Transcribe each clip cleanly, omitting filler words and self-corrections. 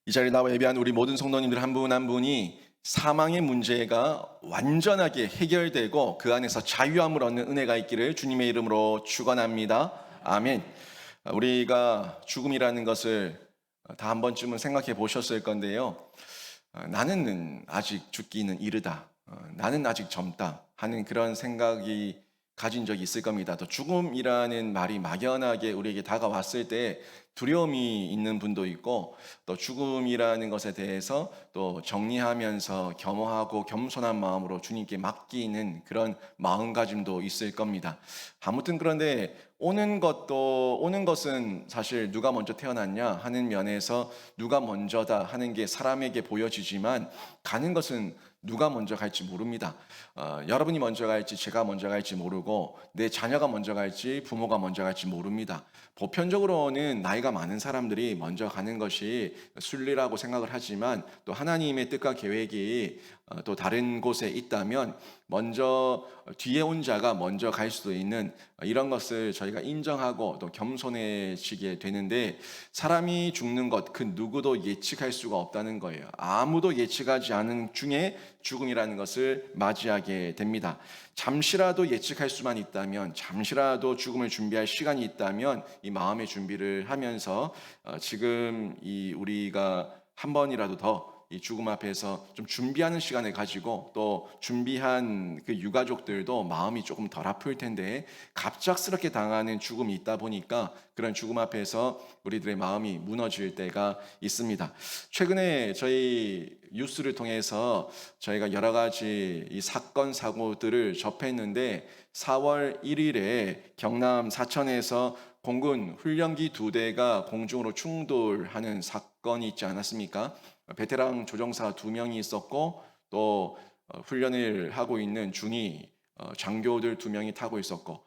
이 자리에 나와 예배한 우리 모든 성도님들 한 분 한 분이 사망의 문제가 완전하게 해결되고 그 안에서 자유함을 얻는 은혜가 있기를 주님의 이름으로 축원합니다. 아멘. 우리가 죽음이라는 것을 다 한 번쯤은 생각해 보셨을 건데요. 나는 아직 죽기는 이르다. 나는 아직 젊다. 하는 그런 생각이 가진 적이 있을 겁니다. 또 죽음이라는 말이 막연하게 우리에게 다가왔을 때 두려움이 있는 분도 있고, 또 죽음이라는 것에 대해서 또 정리하면서 겸허하고 겸손한 마음으로 주님께 맡기는 그런 마음가짐도 있을 겁니다. 아무튼 그런데 오는 것은 사실 누가 먼저 태어났냐 하는 면에서 누가 먼저다 하는 게 사람에게 보여지지만, 가는 것은 누가 먼저 갈지 모릅니다. 여러분이 먼저 갈지 제가 먼저 갈지 모르고, 내 자녀가 먼저 갈지 부모가 먼저 갈지 모릅니다. 보편적으로는 나이가 많은 사람들이 먼저 가는 것이 순리라고 생각을 하지만, 또 하나님의 뜻과 계획이 또 다른 곳에 있다면 먼저 뒤에 온 자가 먼저 갈 수도 있는, 이런 것을 저희가 인정하고 또 겸손해지게 되는데, 사람이 죽는 것 그 누구도 예측할 수가 없다는 거예요. 아무도 예측하지 않은 중에 죽음이라는 것을 맞이하게 됩니다. 잠시라도 예측할 수만 있다면, 잠시라도 죽음을 준비할 시간이 있다면 이 마음의 준비를 하면서 지금 이 우리가 한 번이라도 더 이 죽음 앞에서 좀 준비하는 시간을 가지고, 또 준비한 그 유가족들도 마음이 조금 덜 아플 텐데, 갑작스럽게 당하는 죽음이 있다 보니까 그런 죽음 앞에서 우리들의 마음이 무너질 때가 있습니다. 최근에 저희 뉴스를 통해서 저희가 여러 가지 이 사건 사고들을 접했는데, 4월 1일에 경남 사천에서 공군 훈련기 2대가 공중으로 충돌하는 사건이 있지 않았습니까? 베테랑 조종사 2명이 있었고, 또 훈련을 하고 있는 준이 장교들 2명이 타고 있었고,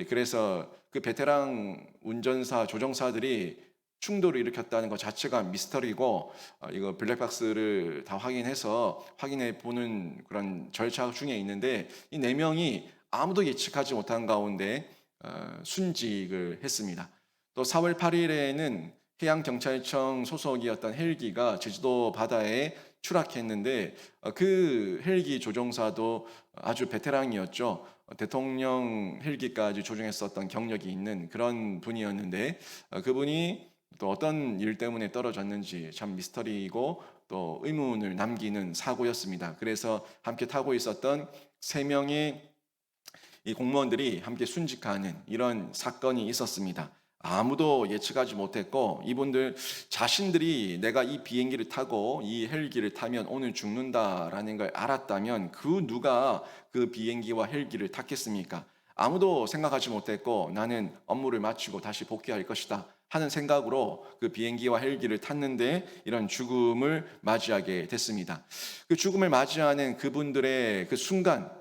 그래서 그 베테랑 운전사 조종사들이 충돌을 일으켰다는 것 자체가 미스터리고, 이거 블랙박스를 다 확인해서 확인해 보는 그런 절차 중에 있는데, 이 4명이 아무도 예측하지 못한 가운데 순직을 했습니다. 또 4월 8일에는 해양경찰청 소속이었던 헬기가 제주도 바다에 추락했는데, 그 헬기 조종사도 아주 베테랑이었죠. 대통령 헬기까지 조종했었던 경력이 있는 그런 분이었는데, 그분이 또 어떤 일 때문에 떨어졌는지 참 미스터리이고 또 의문을 남기는 사고였습니다. 그래서 함께 타고 있었던 3명의 이 공무원들이 함께 순직하는 이런 사건이 있었습니다. 아무도 예측하지 못했고, 이분들 자신들이 내가 이 비행기를 타고 이 헬기를 타면 오늘 죽는다라는 걸 알았다면 그 누가 그 비행기와 헬기를 탔겠습니까? 아무도 생각하지 못했고, 나는 업무를 마치고 다시 복귀할 것이다 하는 생각으로 그 비행기와 헬기를 탔는데 이런 죽음을 맞이하게 됐습니다. 그 죽음을 맞이하는 그분들의 그 순간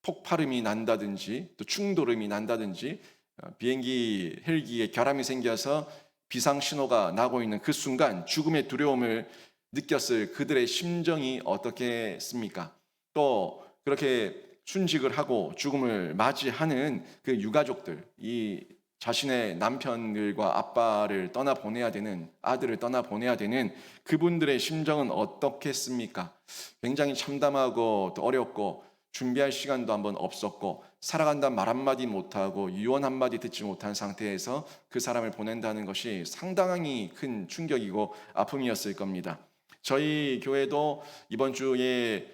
폭발음이 난다든지 또 충돌음이 난다든지, 비행기 헬기에 결함이 생겨서 비상 신호가 나고 있는 그 순간 죽음의 두려움을 느꼈을 그들의 심정이 어떻겠습니까? 또 그렇게 순직을 하고 죽음을 맞이하는 그 유가족들, 이 자신의 남편들과 아빠를 떠나보내야 되는, 아들을 떠나보내야 되는 그분들의 심정은 어떻겠습니까? 굉장히 참담하고 또 어렵고, 준비할 시간도 한번 없었고, 살아간다는 말 한마디 못하고 유언 한마디 듣지 못한 상태에서 그 사람을 보낸다는 것이 상당히 큰 충격이고 아픔이었을 겁니다. 저희 교회도 이번 주에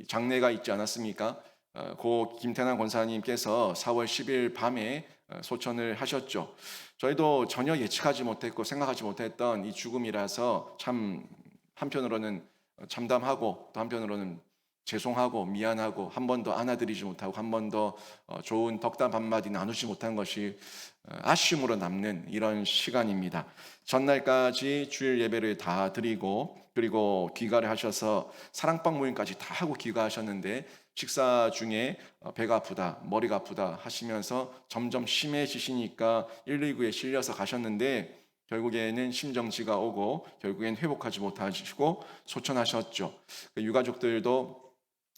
장례가 있지 않았습니까? 고 김태남 권사님께서 4월 10일 밤에 소천을 하셨죠. 저희도 전혀 예측하지 못했고 생각하지 못했던 이 죽음이라서 참 한편으로는 참담하고, 또 한편으로는 죄송하고 미안하고, 한 번 더 안아드리지 못하고 한 번 더 좋은 덕담 한마디 나누지 못한 것이 아쉬움으로 남는 이런 시간입니다. 전날까지 주일 예배를 다 드리고, 그리고 귀가를 하셔서 사랑방 모임까지 다 하고 귀가하셨는데, 식사 중에 배가 아프다, 머리가 아프다 하시면서 점점 심해지시니까 119에 실려서 가셨는데, 결국에는 심정지가 오고 결국엔 회복하지 못하시고 소천하셨죠. 그 유가족들도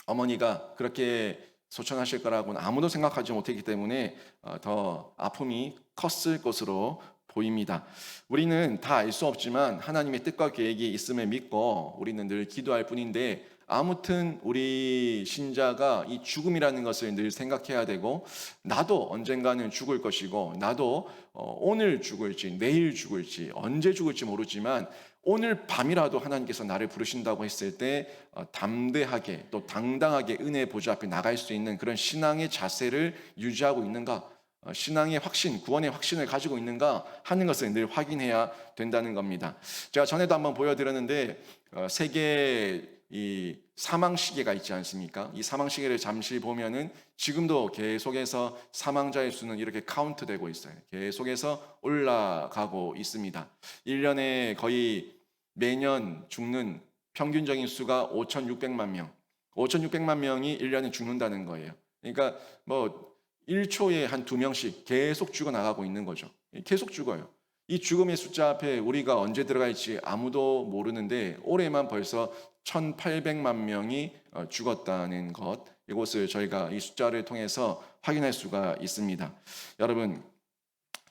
어머니가 그렇게 소천하실 거라고는 아무도 생각하지 못했기 때문에 더 아픔이 컸을 것으로 보입니다. 우리는 다 알 수 없지만 하나님의 뜻과 계획이 있음을 믿고 우리는 늘 기도할 뿐인데, 아무튼 우리 신자가 이 죽음이라는 것을 늘 생각해야 되고, 나도 언젠가는 죽을 것이고, 나도 오늘 죽을지 내일 죽을지 언제 죽을지 모르지만 오늘 밤이라도 하나님께서 나를 부르신다고 했을 때 담대하게 또 당당하게 은혜의 보좌 앞에 나갈 수 있는 그런 신앙의 자세를 유지하고 있는가, 신앙의 확신, 구원의 확신을 가지고 있는가 하는 것을 늘 확인해야 된다는 겁니다. 제가 전에도 한번 보여드렸는데 세계 이 사망 시계가 있지 않습니까? 이 사망 시계를 잠시 보면은 지금도 계속해서 사망자의 수는 이렇게 카운트되고 있어요. 계속해서 올라가고 있습니다. 1년에 거의 매년 죽는 평균적인 수가 5,600만 명. 5,600만 명이 1년에 죽는다는 거예요. 그러니까 뭐 1초에 한 2명씩 계속 죽어나가고 있는 거죠. 계속 죽어요. 이 죽음의 숫자 앞에 우리가 언제 들어갈지 아무도 모르는데 올해만 벌써 1,800만 명이 죽었다는 것, 이것을 저희가 이 숫자를 통해서 확인할 수가 있습니다. 여러분,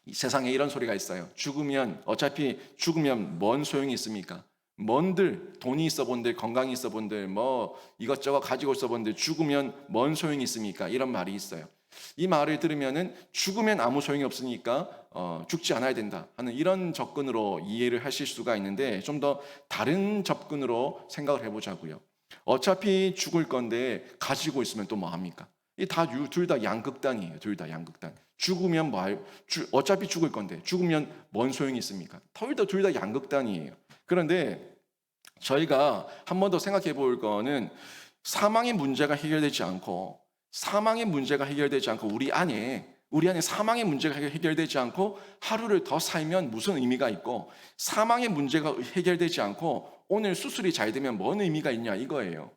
이 세상에 이런 소리가 있어요. 어차피 죽으면 뭔 소용이 있습니까? 뭔들 돈이 있어 본들, 건강이 있어 본들, 뭐 이것저것 가지고 있어 본들 죽으면 뭔 소용이 있습니까? 이런 말이 있어요. 이 말을 들으면은 죽으면 아무 소용이 없으니까 죽지 않아야 된다 하는 이런 접근으로 이해를 하실 수가 있는데, 좀 더 다른 접근으로 생각을 해보자고요. 어차피 죽을 건데 가지고 있으면 또 뭐 합니까? 둘 다 양극단이에요. 둘 다 양극단. 죽으면 어차피 죽을 건데 죽으면 뭔 소용이 있습니까? 둘 다 양극단이에요. 그런데 저희가 한 번 더 생각해 볼 거는, 사망의 문제가 해결되지 않고 우리 안에 사망의 문제가 해결되지 않고 하루를 더 살면 무슨 의미가 있고, 사망의 문제가 해결되지 않고 오늘 수술이 잘 되면 뭔 의미가 있냐 이거예요.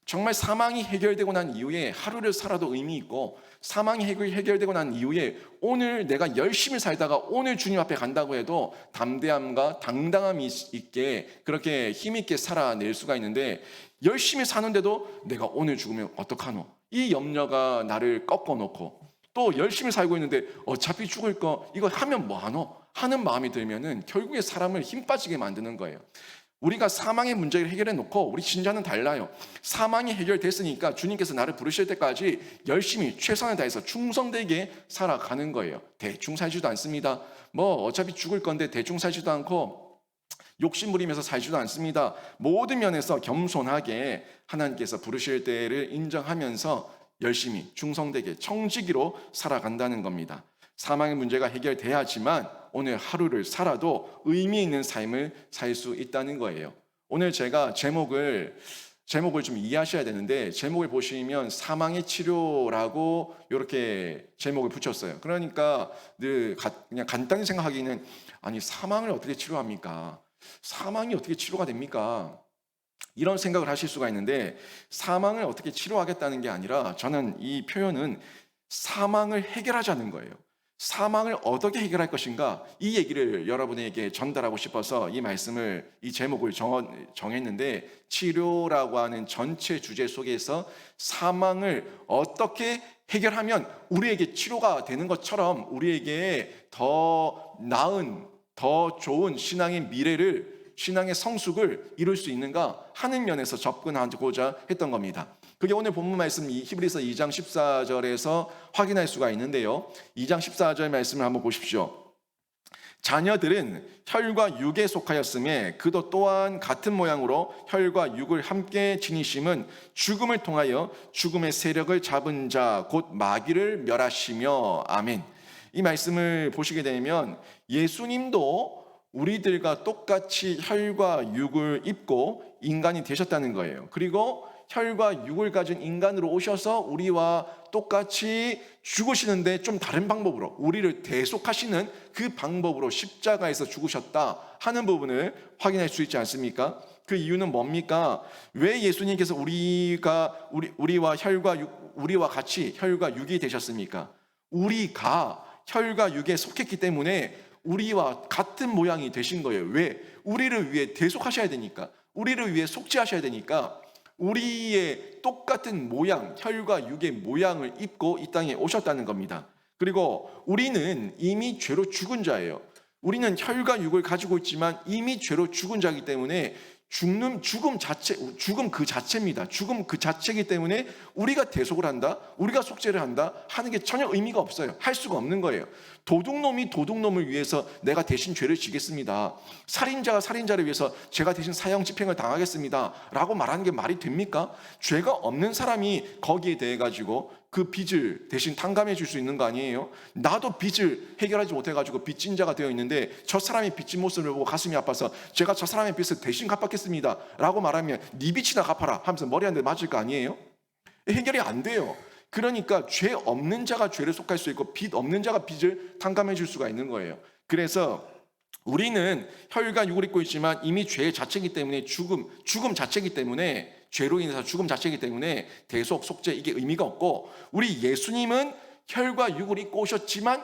정말 사망이 해결되고 난 이후에 하루를 살아도 의미 있고, 사망이 해결되고 난 이후에 오늘 내가 열심히 살다가 오늘 주님 앞에 간다고 해도 담대함과 당당함이 있게 그렇게 힘있게 살아낼 수가 있는데, 열심히 사는데도 내가 오늘 죽으면 어떡하노? 이 염려가 나를 꺾어놓고, 또 열심히 살고 있는데 어차피 죽을 거 이거 하면 뭐하노? 하는 마음이 들면은 결국에 사람을 힘 빠지게 만드는 거예요. 우리가 사망의 문제를 해결해 놓고, 우리 신자는 달라요. 사망이 해결됐으니까 주님께서 나를 부르실 때까지 열심히 최선을 다해서 충성되게 살아가는 거예요. 대충 살지도 않습니다. 뭐 어차피 죽을 건데 대충 살지도 않고 욕심 부리면서 살지도 않습니다. 모든 면에서 겸손하게 하나님께서 부르실 때를 인정하면서 열심히 충성되게 청지기로 살아간다는 겁니다. 사망의 문제가 해결돼야지만 오늘 하루를 살아도 의미 있는 삶을 살 수 있다는 거예요. 오늘 제가 제목을 좀 이해하셔야 되는데, 제목을 보시면 사망의 치료라고 이렇게 제목을 붙였어요. 그러니까 그냥 간단히 생각하기는, 아니 사망을 어떻게 치료합니까? 사망이 어떻게 치료가 됩니까? 이런 생각을 하실 수가 있는데, 사망을 어떻게 치료하겠다는 게 아니라 저는 이 표현은 사망을 해결하자는 거예요. 사망을 어떻게 해결할 것인가, 이 얘기를 여러분에게 전달하고 싶어서 이 제목을 정했는데, 치료라고 하는 전체 주제 속에서 사망을 어떻게 해결하면 우리에게 치료가 되는 것처럼 우리에게 더 나은, 더 좋은 신앙의 성숙을 이룰 수 있는가 하는 면에서 접근하고자 했던 겁니다. 그게 오늘 본문 말씀 히브리서 2장 14절에서 확인할 수가 있는데요. 2장 14절 말씀을 한번 보십시오. 자녀들은 혈과 육에 속하였음에 그도 또한 같은 모양으로 혈과 육을 함께 지니심은 죽음을 통하여 죽음의 세력을 잡은 자 곧 마귀를 멸하시며. 아멘. 이 말씀을 보시게 되면 예수님도 우리들과 똑같이 혈과 육을 입고 인간이 되셨다는 거예요. 그리고 혈과 육을 가진 인간으로 오셔서 우리와 똑같이 죽으시는데 좀 다른 방법으로 우리를 대속하시는 그 방법으로 십자가에서 죽으셨다 하는 부분을 확인할 수 있지 않습니까? 그 이유는 뭡니까? 왜 예수님께서 우리와 같이 혈과 육이 되셨습니까? 우리가 혈과 육에 속했기 때문에 우리와 같은 모양이 되신 거예요. 왜? 우리를 위해 대속하셔야 되니까, 우리를 위해 속죄하셔야 되니까 우리의 똑같은 모양, 혈과 육의 모양을 입고 이 땅에 오셨다는 겁니다. 그리고 우리는 이미 죄로 죽은 자예요. 우리는 혈과 육을 가지고 있지만 이미 죄로 죽은 자이기 때문에 죽음 그 자체입니다. 죽음 그 자체이기 때문에 우리가 대속을 한다, 우리가 속죄를 한다 하는 게 전혀 의미가 없어요. 할 수가 없는 거예요. 도둑놈이 도둑놈을 위해서 내가 대신 죄를 지겠습니다, 살인자가 살인자를 위해서 제가 대신 사형 집행을 당하겠습니다 라고 말하는 게 말이 됩니까? 죄가 없는 사람이 거기에 대해 가지고 그 빚을 대신 탕감해 줄 수 있는 거 아니에요? 나도 빚을 해결하지 못해가지고 빚진 자가 되어 있는데 저 사람이 빚진 모습을 보고 가슴이 아파서 제가 저 사람의 빚을 대신 갚았겠습니다 라고 말하면 네 빚이나 갚아라 하면서 머리 한 대 맞을 거 아니에요? 해결이 안 돼요. 그러니까 죄 없는 자가 죄를 속할 수 있고 빚 없는 자가 빚을 탕감해 줄 수가 있는 거예요. 그래서 우리는 혈과 육을 입고 있지만 이미 죄 자체이기 때문에 죽음 자체이기 때문에, 죄로 인해서 죽음 자체이기 때문에 대속, 속죄 이게 의미가 없고, 우리 예수님은 혈과 육을 입고 오셨지만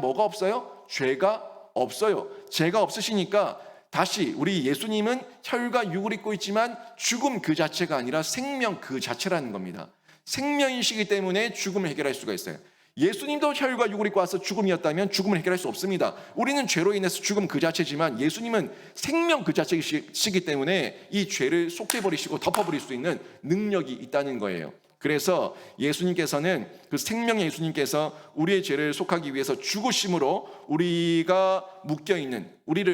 뭐가 없어요? 죄가 없어요. 죄가 없으시니까 다시 우리 예수님은 혈과 육을 입고 있지만 죽음 그 자체가 아니라 생명 그 자체라는 겁니다. 생명이시기 때문에 죽음을 해결할 수가 있어요. 예수님도 혈과 육을 입고 와서 죽음이었다면 죽음을 해결할 수 없습니다. 우리는 죄로 인해서 죽음 그 자체지만 예수님은 생명 그 자체이시기 때문에 이 죄를 속해버리시고 덮어버릴 수 있는 능력이 있다는 거예요. 그래서 예수님께서는, 그 생명의 예수님께서 우리의 죄를 속하기 위해서 죽으심으로 우리를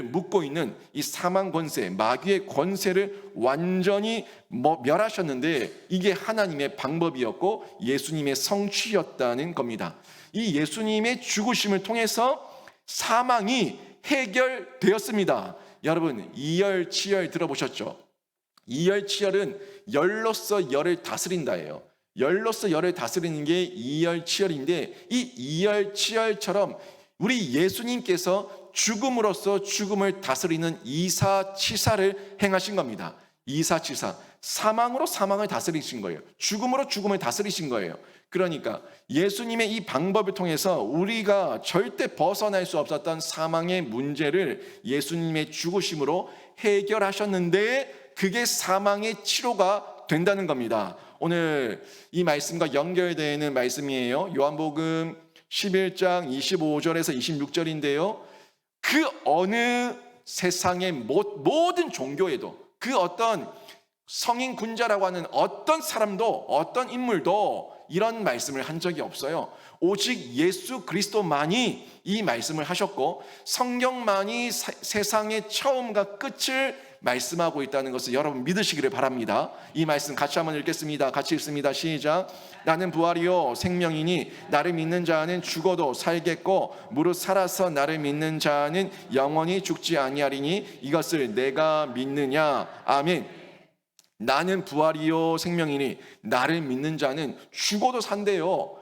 묶고 있는 이 사망 권세, 마귀의 권세를 완전히 멸하셨는데, 이게 하나님의 방법이었고 예수님의 성취였다는 겁니다. 이 예수님의 죽으심을 통해서 사망이 해결되었습니다. 여러분, 이열치열 들어보셨죠? 이열치열은 열로서 열을 다스린다예요. 열로서 열을 다스리는 게 이열치열인데, 이 이열치열처럼 우리 예수님께서 죽음으로써 죽음을 다스리는 이사치사를 행하신 겁니다. 이사치사, 사망으로 사망을 다스리신 거예요. 죽음으로 죽음을 다스리신 거예요. 그러니까 예수님의 이 방법을 통해서 우리가 절대 벗어날 수 없었던 사망의 문제를 예수님의 죽으심으로 해결하셨는데, 그게 사망의 치료가 된다는 겁니다. 오늘 이 말씀과 연결되는 말씀이에요. 요한복음 11장 25절에서 26절인데요. 그 어느 세상의 모든 종교에도, 그 어떤 성인 군자라고 하는 어떤 사람도, 어떤 인물도 이런 말씀을 한 적이 없어요. 오직 예수 그리스도만이 이 말씀을 하셨고, 성경만이 세상의 처음과 끝을 말씀하고 있다는 것을 여러분 믿으시기를 바랍니다. 이 말씀 같이 한번 읽겠습니다. 같이 읽습니다. 시작. 나는 부활이요 생명이니 나를 믿는 자는 죽어도 살겠고 무릇 살아서 나를 믿는 자는 영원히 죽지 아니하리니 이것을 내가 믿느냐. 아멘. 나는 부활이요 생명이니 나를 믿는 자는 죽어도 산대요.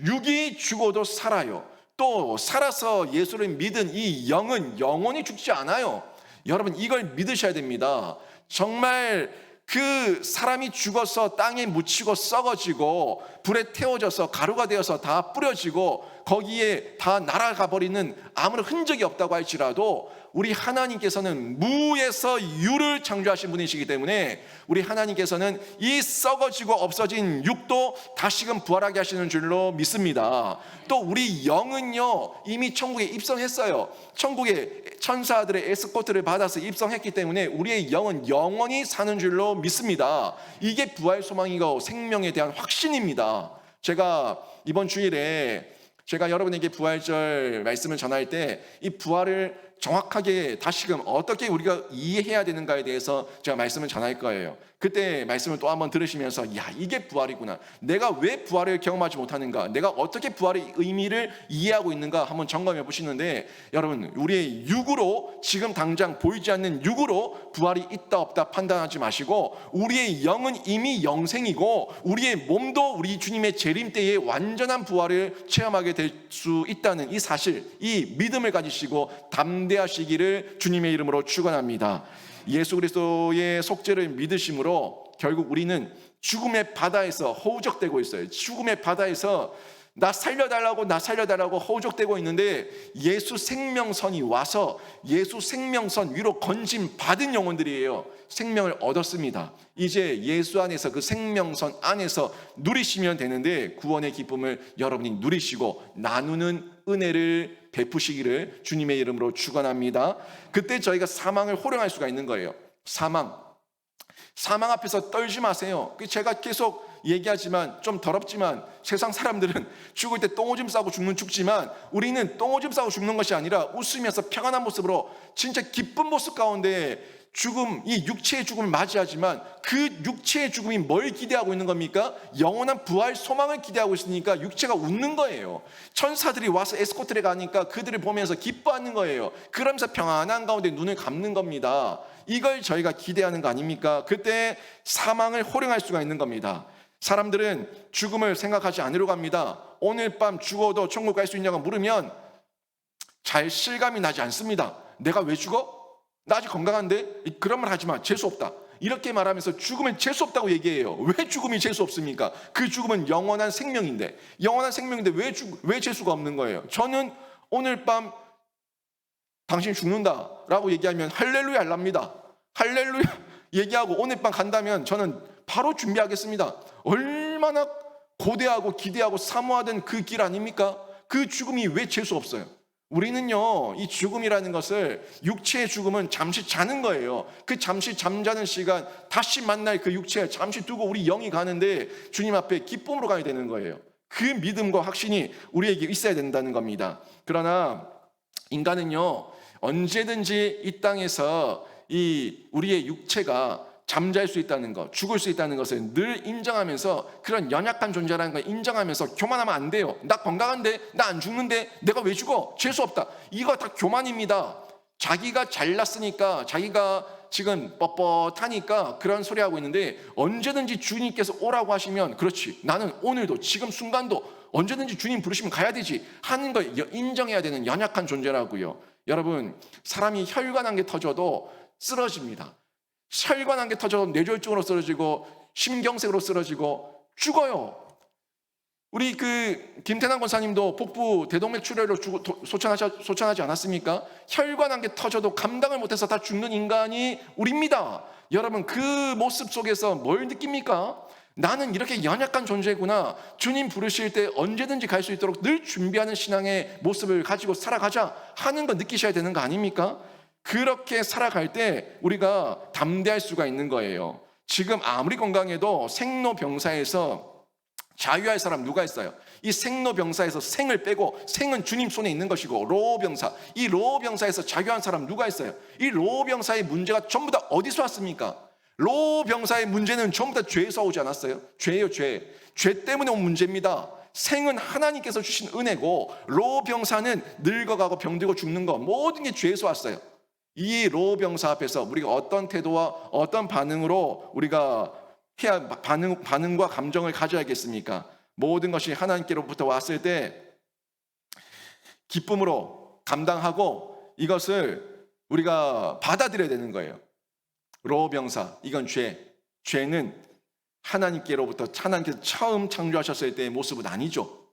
육이 죽어도 살아요. 또 살아서 예수를 믿은 이 영은 영원히 죽지 않아요. 여러분, 이걸 믿으셔야 됩니다. 정말 그 사람이 죽어서 땅에 묻히고 썩어지고 불에 태워져서 가루가 되어서 다 뿌려지고 거기에 다 날아가 버리는 아무런 흔적이 없다고 할지라도, 우리 하나님께서는 무에서 유를 창조하신 분이시기 때문에 우리 하나님께서는 이 썩어지고 없어진 육도 다시금 부활하게 하시는 줄로 믿습니다. 또 우리 영은요 이미 천국에 입성했어요. 천국에 천사들의 에스코트를 받아서 입성했기 때문에 우리의 영은 영원히 사는 줄로 믿습니다. 이게 부활 소망이고 생명에 대한 확신입니다. 제가 이번 주일에 여러분에게 부활절 말씀을 전할 때 이 부활을 정확하게 다시금 어떻게 우리가 이해해야 되는가에 대해서 제가 말씀을 전할 거예요. 그때 말씀을 또 한번 들으시면서 이게 부활이구나, 내가 왜 부활을 경험하지 못하는가, 내가 어떻게 부활의 의미를 이해하고 있는가 한번 점검해 보시는데, 여러분, 우리의 육으로, 지금 당장 보이지 않는 육으로 부활이 있다 없다 판단하지 마시고, 우리의 영은 이미 영생이고 우리의 몸도 우리 주님의 재림 때에 완전한 부활을 체험하게 될 수 있다는 이 사실, 이 믿음을 가지시고 담대하시기를 주님의 이름으로 축원합니다. 예수 그리스도의 속죄를 믿으심으로 결국 우리는 죽음의 바다에서 허우적대고 있어요. 죽음의 바다에서 나 살려달라고 허우적대고 있는데 예수 생명선이 와서 예수 생명선 위로 건짐 받은 영혼들이에요. 생명을 얻었습니다. 이제 예수 안에서 그 생명선 안에서 누리시면 되는데 구원의 기쁨을 여러분이 누리시고 나누는 은혜를 베푸시기를 주님의 이름으로 축원합니다. 그때 저희가 사망을 호령할 수가 있는 거예요. 사망 앞에서 떨지 마세요. 제가 계속 얘기하지만 좀 더럽지만 세상 사람들은 죽을 때 똥오줌 싸고 죽지만 우리는 똥오줌 싸고 죽는 것이 아니라 웃으면서 평안한 모습으로 진짜 기쁜 모습 가운데 죽음, 이 육체의 죽음을 맞이하지만 그 육체의 죽음이 뭘 기대하고 있는 겁니까? 영원한 부활 소망을 기대하고 있으니까 육체가 웃는 거예요. 천사들이 와서 에스코트를 가니까 그들을 보면서 기뻐하는 거예요. 그러면서 평안한 가운데 눈을 감는 겁니다. 이걸 저희가 기대하는 거 아닙니까? 그때 사망을 호령할 수가 있는 겁니다. 사람들은 죽음을 생각하지 않으려고 합니다. 오늘 밤 죽어도 천국 갈 수 있냐고 물으면 잘 실감이 나지 않습니다. 내가 왜 죽어? 나 아직 건강한데? 그런 말 하지 마. 재수 없다. 이렇게 말하면서 죽음은 재수 없다고 얘기해요. 왜 죽음이 재수 없습니까? 그 죽음은 영원한 생명인데 왜 재수가 없는 거예요? 저는 오늘 밤 당신 죽는다라고 얘기하면 할렐루야 할랍니다. 할렐루야 얘기하고 오늘 밤 간다면 저는 바로 준비하겠습니다. 얼마나 고대하고 기대하고 사모하던 그 길 아닙니까? 그 죽음이 왜 재수 없어요? 우리는요, 이 죽음이라는 것을, 육체의 죽음은 잠시 자는 거예요. 그 잠시 잠자는 시간, 다시 만날 그 육체 잠시 두고 우리 영이 가는데 주님 앞에 기쁨으로 가야 되는 거예요. 그 믿음과 확신이 우리에게 있어야 된다는 겁니다. 그러나 인간은요, 언제든지 이 땅에서 이 우리의 육체가 잠잘 수 있다는 것, 죽을 수 있다는 것을 늘 인정하면서 그런 연약한 존재라는 걸 인정하면서 교만하면 안 돼요. 나 건강한데, 나 안 죽는데 내가 왜 죽어? 재수 없다. 이거 다 교만입니다. 자기가 잘났으니까, 자기가 지금 뻣뻣하니까 그런 소리 하고 있는데 언제든지 주님께서 오라고 하시면 그렇지, 나는 오늘도 지금 순간도 언제든지 주님 부르시면 가야 되지 하는 걸 인정해야 되는 연약한 존재라고요. 여러분, 사람이 혈관 한 개 터져도 쓰러집니다. 혈관 한 개 터져도 뇌졸중으로 쓰러지고 심경색으로 쓰러지고 죽어요. 우리 김태남 권사님도 복부 대동맥 출혈로 소천하지 않았습니까? 혈관 한 개 터져도 감당을 못해서 다 죽는 인간이 우리입니다. 여러분, 그 모습 속에서 뭘 느낍니까? 나는 이렇게 연약한 존재구나. 주님 부르실 때 언제든지 갈 수 있도록 늘 준비하는 신앙의 모습을 가지고 살아가자 하는 거 느끼셔야 되는 거 아닙니까? 그렇게 살아갈 때 우리가 담대할 수가 있는 거예요. 지금 아무리 건강해도 생로병사에서 자유할 사람 누가 있어요? 이 생로병사에서 생을 빼고, 생은 주님 손에 있는 것이고, 로병사, 이 로병사에서 자유한 사람 누가 있어요? 이 로병사의 문제가 전부 다 어디서 왔습니까? 로병사의 문제는 전부 다 죄에서 오지 않았어요? 죄예요, 죄. 죄 때문에 온 문제입니다. 생은 하나님께서 주신 은혜고, 로병사는 늙어가고 병들고 죽는 거, 모든 게 죄에서 왔어요. 이 로병사 앞에서 우리가 어떤 태도와 어떤 반응으로 우리가 해야 반응과 감정을 가져야겠습니까? 모든 것이 하나님께로부터 왔을 때 기쁨으로 감당하고 이것을 우리가 받아들여야 되는 거예요. 로병사, 이건 죄. 죄는 하나님께로부터, 하나님께서 처음 창조하셨을 때의 모습은 아니죠.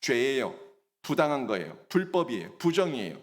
죄예요. 부당한 거예요. 불법이에요. 부정이에요.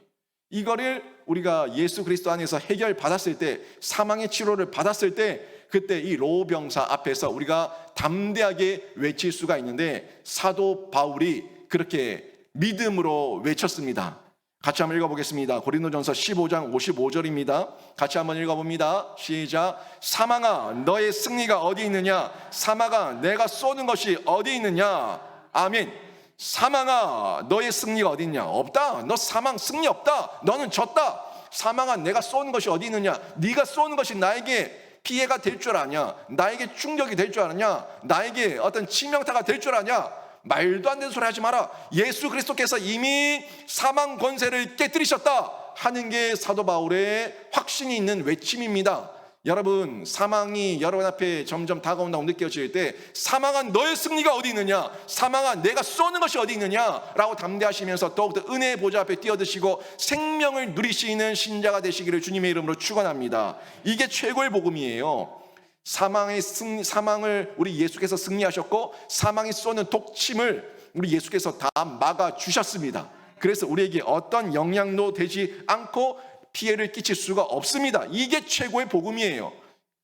이거를 우리가 예수 그리스도 안에서 해결받았을 때, 사망의 치료를 받았을 때, 그때 이 로병사 앞에서 우리가 담대하게 외칠 수가 있는데, 사도 바울이 그렇게 믿음으로 외쳤습니다. 같이 한번 읽어보겠습니다. 고린도전서 15장 55절입니다. 같이 한번 읽어봅니다. 시작. 사망아, 너의 승리가 어디 있느냐? 사망아, 내가 쏘는 것이 어디 있느냐? 아멘. 사망아, 너의 승리가 어디 있냐? 없다. 너 사망 승리 없다. 너는 졌다. 사망아, 내가 쏘는 것이 어디 있느냐? 네가 쏘는 것이 나에게 피해가 될 줄 아냐? 나에게 충격이 될 줄 아냐? 나에게 어떤 치명타가 될 줄 아냐? 말도 안 되는 소리 하지 마라. 예수 그리스도께서 이미 사망 권세를 깨뜨리셨다 하는 게 사도 바울의 확신이 있는 외침입니다. 여러분, 사망이 여러분 앞에 점점 다가온다고 느껴질 때, 사망한 너의 승리가 어디 있느냐? 사망한 내가 쏘는 것이 어디 있느냐? 라고 담대하시면서 더욱더 은혜의 보좌 앞에 뛰어드시고 생명을 누리시는 신자가 되시기를 주님의 이름으로 축원합니다. 이게 최고의 복음이에요. 사망을 우리 예수께서 승리하셨고, 사망이 쏘는 독침을 우리 예수께서 다 막아 주셨습니다. 그래서 우리에게 어떤 영향도 되지 않고 피해를 끼칠 수가 없습니다. 이게 최고의 복음이에요.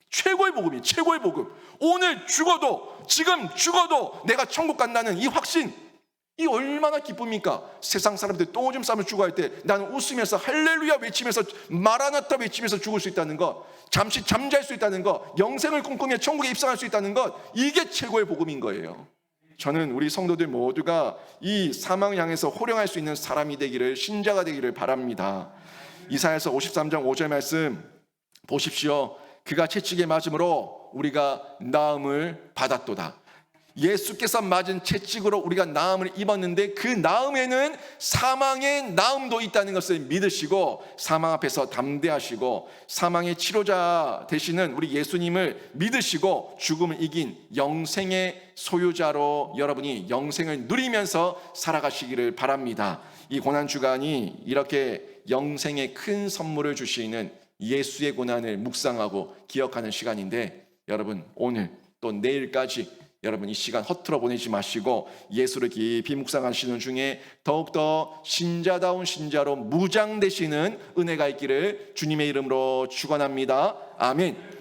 최고의 복음이 최고의 복음. 오늘 죽어도, 지금 죽어도 내가 천국 간다는 이 확신, 이 얼마나 기쁩니까? 세상 사람들 똥 오줌 싸면 죽어야 할 때 나는 웃으면서 할렐루야 외치면서 마라나타 외치면서 죽을 수 있다는 것, 잠시 잠잘 수 있다는 것, 영생을 꿈꾸며 천국에 입성할 수 있다는 것, 이게 최고의 복음인 거예요. 저는 우리 성도들 모두가 이 사망을 향해서 호령할 수 있는 사람이 되기를, 신자가 되기를 바랍니다. 이사야서 53장 5절 말씀 보십시오. 그가 채찍에 맞음으로 우리가 나음을 받았도다. 예수께서 맞은 채찍으로 우리가 나음을 입었는데 그 나음에는 사망의 나음도 있다는 것을 믿으시고 사망 앞에서 담대하시고 사망의 치료자 되시는 우리 예수님을 믿으시고 죽음을 이긴 영생의 소유자로 여러분이 영생을 누리면서 살아가시기를 바랍니다. 이 고난주간이 이렇게 영생의 큰 선물을 주시는 예수의 고난을 묵상하고 기억하는 시간인데, 여러분 오늘 또 내일까지 여러분 이 시간 허투루 보내지 마시고 예수를 깊이 묵상하시는 중에 더욱더 신자다운 신자로 무장되시는 은혜가 있기를 주님의 이름으로 축원합니다. 아멘.